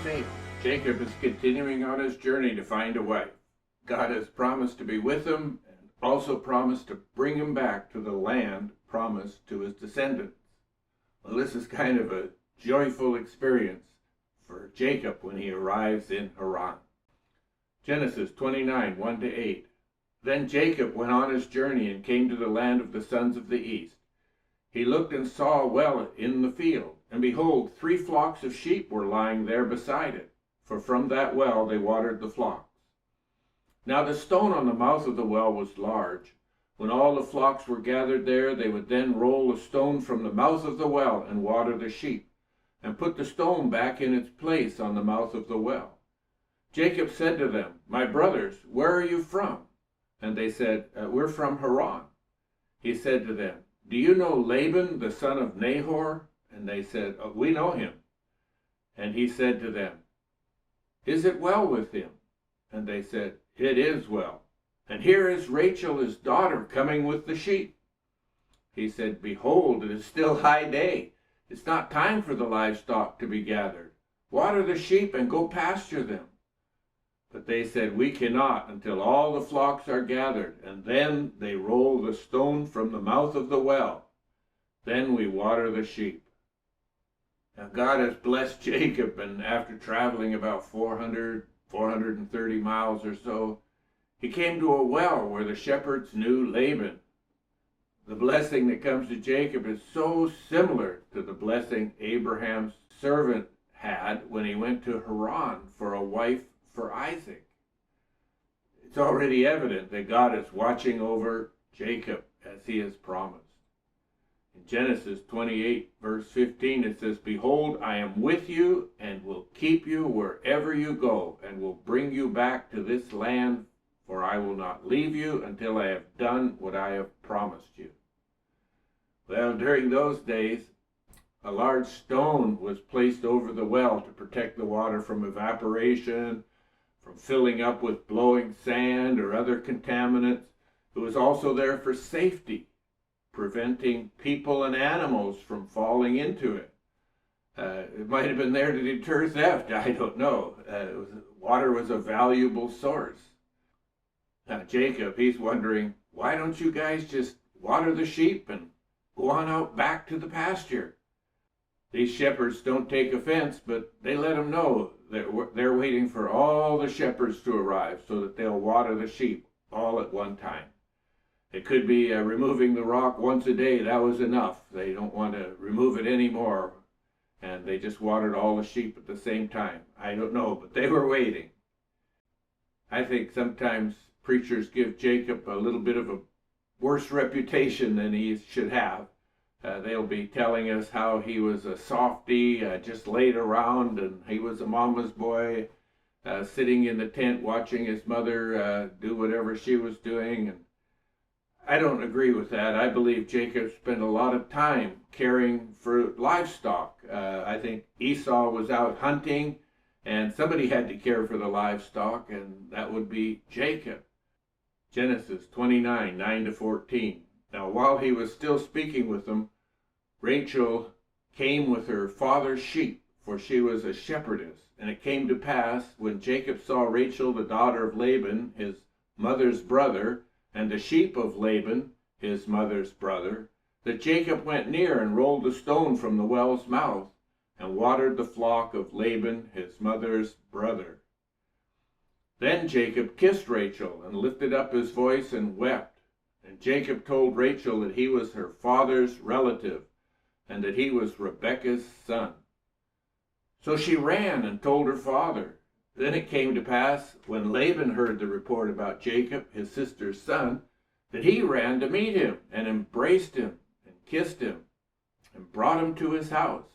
faith. Jacob is continuing on his journey to find a wife. God has promised to be with him and also promised to bring him back to the land promised to his descendants. Well, this is kind of a joyful experience for Jacob when he arrives in Haran. Genesis 29, 1-8. Then Jacob went on his journey and came to the land of the sons of the east. He looked and saw a well in the field, and behold, 3 flocks of sheep were lying there beside it, for from that well they watered the flocks. Now the stone on the mouth of the well was large. When all the flocks were gathered there, they would then roll a stone from the mouth of the well and water the sheep, and put the stone back in its place on the mouth of the well. Jacob said to them, "My brothers, where are you from?" And they said, "We're from Haran." He said to them, "Do you know Laban, the son of Nahor?" And they said, "We know him." And he said to them, "Is it well with him?" And they said, "It is well. And here is Rachel, his daughter, coming with the sheep." He said, "Behold, it is still high day. It's not time for the livestock to be gathered. Water the sheep and go pasture them." But they said, "We cannot until all the flocks are gathered, and then they roll the stone from the mouth of the well. Then we water the sheep." Now God has blessed Jacob, and after traveling about 430 miles or so, he came to a well where the shepherds knew Laban. The blessing that comes to Jacob is so similar to the blessing Abraham's servant had when he went to Haran for a wife for Isaac. It's already evident that God is watching over Jacob as he has promised. In Genesis 28, verse 15, it says, "Behold, I am with you and will keep you wherever you go and will bring you back to this land, for I will not leave you until I have done what I have promised you." Well, during those days, a large stone was placed over the well to protect the water from evaporation, from filling up with blowing sand or other contaminants. It was also there for safety, preventing people and animals from falling into it. It might have been there to deter theft, I don't know. Water was a valuable source. Now Jacob, he's wondering, why don't you guys just water the sheep and go on out back to the pasture? These shepherds don't take offense, but they let him know that they're waiting for all the shepherds to arrive so that they'll water the sheep all at one time. It could be removing the rock once a day. That was enough. They don't want to remove it anymore. And they just watered all the sheep at the same time. I don't know, but they were waiting. I think sometimes preachers give Jacob a little bit of a worse reputation than he should have. They'll be telling us how he was a softy, just laid around, and he was a mama's boy, sitting in the tent watching his mother do whatever she was doing. And I don't agree with that. I believe Jacob spent a lot of time caring for livestock. I think Esau was out hunting, and somebody had to care for the livestock, and that would be Jacob. Genesis 29, 9-14. Now while he was still speaking with them, Rachel came with her father's sheep, for she was a shepherdess. And it came to pass, when Jacob saw Rachel, the daughter of Laban, his mother's brother, and the sheep of Laban, his mother's brother, that Jacob went near and rolled a stone from the well's mouth, and watered the flock of Laban, his mother's brother. Then Jacob kissed Rachel, and lifted up his voice and wept. And Jacob told Rachel that he was her father's relative, and that he was Rebekah's son. So she ran and told her father. Then it came to pass, when Laban heard the report about Jacob, his sister's son, that he ran to meet him, and embraced him, and kissed him, and brought him to his house.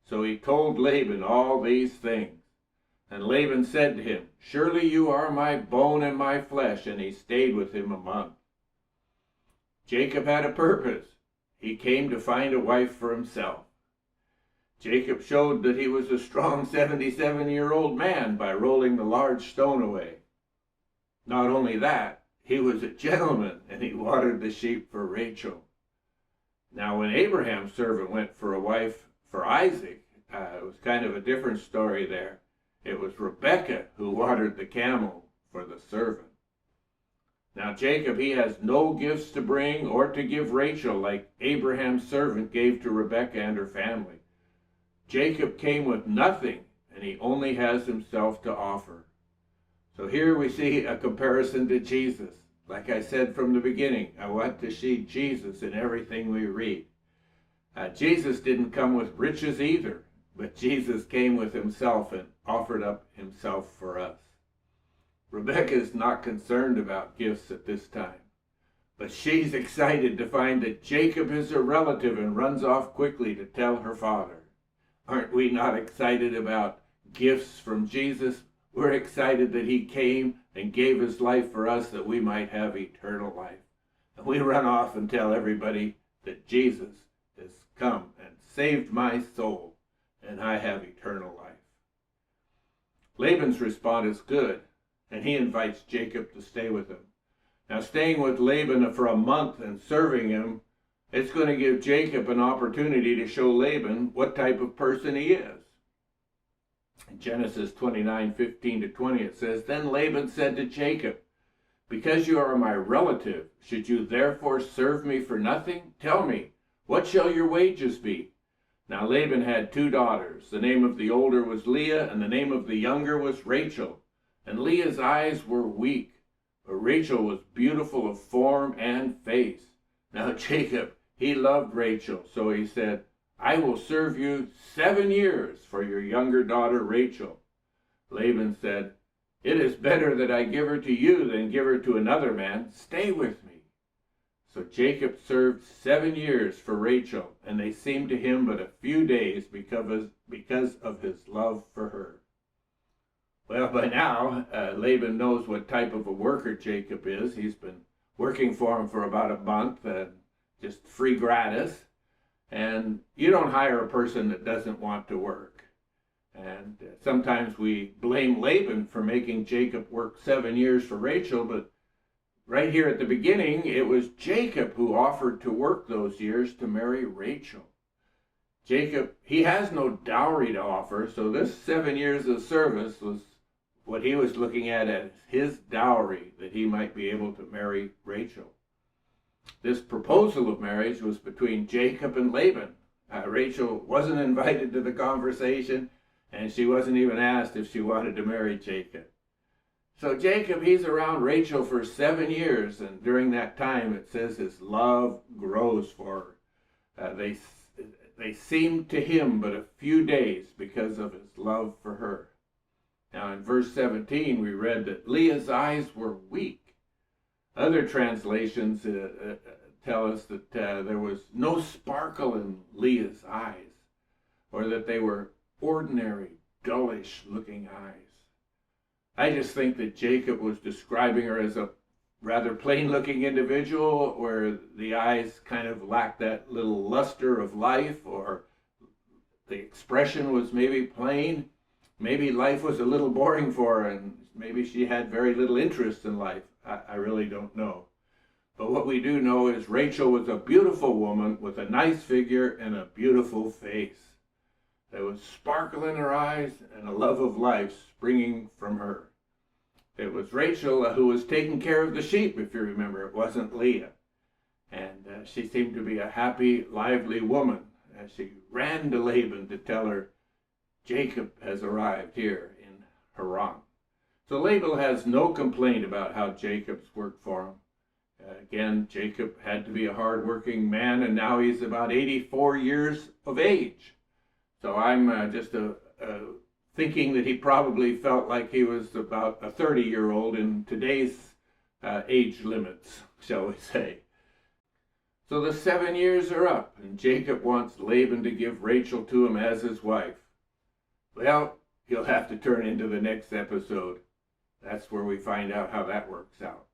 So he told Laban all these things. And Laban said to him, "Surely you are my bone and my flesh." And he stayed with him a month. Jacob had a purpose. He came to find a wife for himself. Jacob showed that he was a strong 77-year-old man by rolling the large stone away. Not only that, he was a gentleman, and he watered the sheep for Rachel. Now when Abraham's servant went for a wife for Isaac, it was kind of a different story there. It was Rebekah who watered the camel for the servant. Now Jacob, he has no gifts to bring or to give Rachel like Abraham's servant gave to Rebekah and her family. Jacob came with nothing, and he only has himself to offer. So here we see a comparison to Jesus. Like I said from the beginning, I want to see Jesus in everything we read. Jesus didn't come with riches either, but Jesus came with himself and offered up himself for us. Rebekah is not concerned about gifts at this time, but she's excited to find that Jacob is her relative and runs off quickly to tell her father. Aren't we not excited about gifts from Jesus? We're excited that he came and gave his life for us that we might have eternal life. And we run off and tell everybody that Jesus has come and saved my soul, and I have eternal life. Laban's response is good, and he invites Jacob to stay with him. Now, staying with Laban for a month and serving him, it's going to give Jacob an opportunity to show Laban what type of person he is. In Genesis 29:15-20, it says, "Then Laban said to Jacob, 'Because you are my relative, should you therefore serve me for nothing? Tell me, what shall your wages be?' Now Laban had 2 daughters. The name of the older was Leah, and the name of the younger was Rachel. And Leah's eyes were weak, but Rachel was beautiful of form and face. Now Jacob, he loved Rachel, so he said, 'I will serve you 7 years for your younger daughter Rachel.' Laban said, 'It is better that I give her to you than give her to another man. Stay with me.' So Jacob served 7 years for Rachel, and they seemed to him but a few days because of his love for her." Well, by now, Laban knows what type of a worker Jacob is. He's been working for him for about a month, just free gratis. And you don't hire a person that doesn't want to work. And sometimes we blame Laban for making Jacob work 7 years for Rachel, but right here at the beginning, it was Jacob who offered to work those years to marry Rachel. Jacob, he has no dowry to offer, so this 7 years of service was what he was looking at as his dowry, that he might be able to marry Rachel. This proposal of marriage was between Jacob and Laban. Rachel wasn't invited to the conversation, and she wasn't even asked if she wanted to marry Jacob. So Jacob, he's around Rachel for 7 years, and during that time, it says his love grows for her. They seemed to him but a few days because of his love for her. Now in verse 17, we read that Leah's eyes were weak. Other translations tell us that there was no sparkle in Leah's eyes, or that they were ordinary, dullish looking eyes. I just think that Jacob was describing her as a rather plain looking individual, where the eyes kind of lacked that little luster of life, or the expression was maybe plain. Maybe life was a little boring for her, and maybe she had very little interest in life. I really don't know. But what we do know is Rachel was a beautiful woman with a nice figure and a beautiful face. There was sparkle in her eyes and a love of life springing from her. It was Rachel who was taking care of the sheep, if you remember. It wasn't Leah. And she seemed to be a happy, lively woman as she ran to Laban to tell her, Jacob has arrived here in Haran. So Laban has no complaint about how Jacob's worked for him. Again, Jacob had to be a hard-working man, and now he's about 84 years of age. So I'm just thinking that he probably felt like he was about a 30-year-old in today's age limits, shall we say. So the 7 years are up, and Jacob wants Laban to give Rachel to him as his wife. Well, you'll have to turn into the next episode. That's where we find out how that works out.